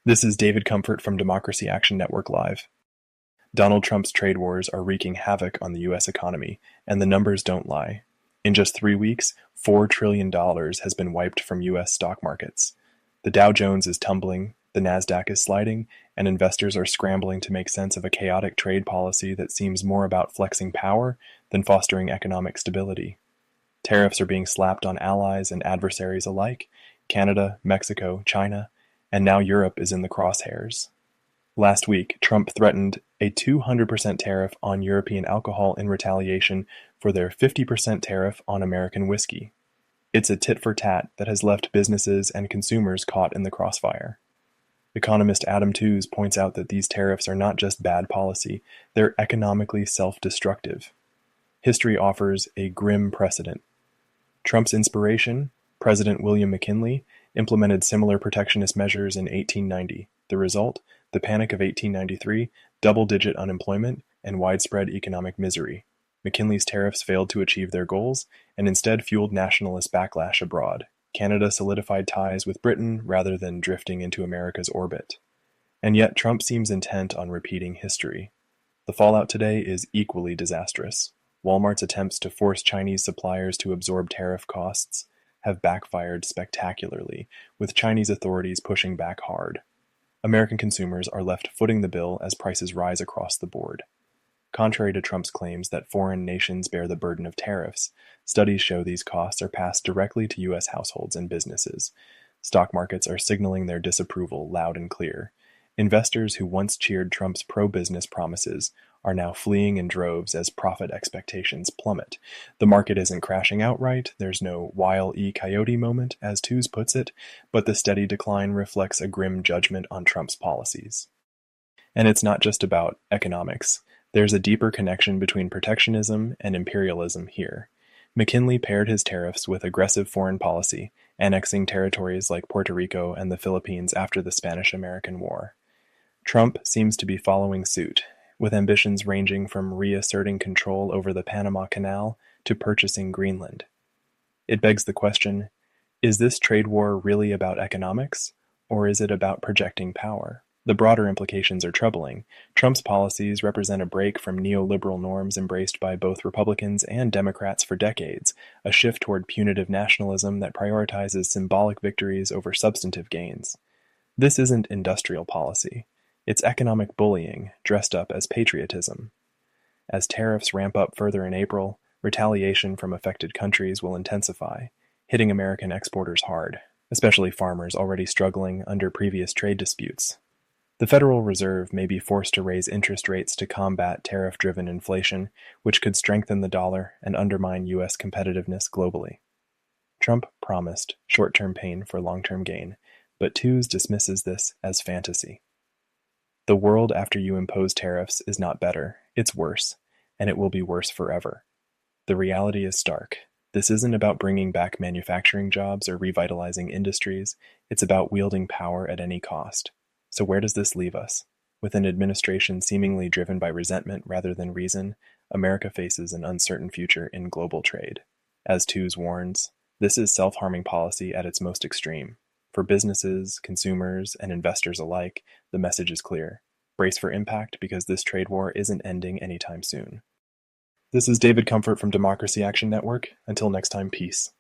This is David Comfort from Democracy Action Network Live. Donald Trump's trade wars are wreaking havoc on the U.S. economy, and the numbers don't lie. In just 3 weeks, $4 trillion has been wiped from U.S. stock markets. The Dow Jones is tumbling, the NASDAQ is sliding, and investors are scrambling to make sense of a chaotic trade policy that seems more about flexing power than fostering economic stability. Tariffs are being slapped on allies and adversaries alike: Canada, Mexico, China, and now Europe is in the crosshairs. Last week, Trump threatened a 200% tariff on European alcohol in retaliation for their 50% tariff on American whiskey. It's a tit-for-tat that has left businesses and consumers caught in the crossfire. Economist Adam Tooze points out that these tariffs are not just bad policy, they're economically self-destructive. History offers a grim precedent. Trump's inspiration, President William McKinley, implemented similar protectionist measures in 1890. The result? The Panic of 1893, double-digit unemployment, and widespread economic misery. McKinley's tariffs failed to achieve their goals, and instead fueled nationalist backlash abroad. Canada solidified ties with Britain rather than drifting into America's orbit. And yet Trump seems intent on repeating history. The fallout today is equally disastrous. Walmart's attempts to force Chinese suppliers to absorb tariff costs have backfired spectacularly, with Chinese authorities pushing back hard. American consumers are left footing the bill as prices rise across the board. Contrary to Trump's claims that foreign nations bear the burden of tariffs, studies show these costs are passed directly to U.S. households and businesses. Stock markets are signaling their disapproval loud and clear. Investors who once cheered Trump's pro-business promises are now fleeing in droves as profit expectations plummet. The market isn't crashing outright, there's no Wile E. Coyote moment, as Tooze puts it, but the steady decline reflects a grim judgment on Trump's policies. And it's not just about economics. There's a deeper connection between protectionism and imperialism here. McKinley paired his tariffs with aggressive foreign policy, annexing territories like Puerto Rico and the Philippines after the Spanish-American War. Trump seems to be following suit, with ambitions ranging from reasserting control over the Panama Canal to purchasing Greenland. It begs the question, is this trade war really about economics, or is it about projecting power? The broader implications are troubling. Trump's policies represent a break from neoliberal norms embraced by both Republicans and Democrats for decades, a shift toward punitive nationalism that prioritizes symbolic victories over substantive gains. This isn't industrial policy. It's economic bullying, dressed up as patriotism. As tariffs ramp up further in April, retaliation from affected countries will intensify, hitting American exporters hard, especially farmers already struggling under previous trade disputes. The Federal Reserve may be forced to raise interest rates to combat tariff-driven inflation, which could strengthen the dollar and undermine U.S. competitiveness globally. Trump promised short-term pain for long-term gain, but Tooze dismisses this as fantasy. The world after you impose tariffs is not better, it's worse, and it will be worse forever. The reality is stark. This isn't about bringing back manufacturing jobs or revitalizing industries, it's about wielding power at any cost. So where does this leave us? With an administration seemingly driven by resentment rather than reason, America faces an uncertain future in global trade. As Tooze warns, this is self-harming policy at its most extreme. For businesses, consumers, and investors alike, the message is clear. Brace for impact because this trade war isn't ending anytime soon. This is David Comfort from Democracy Action Network. Until next time, peace.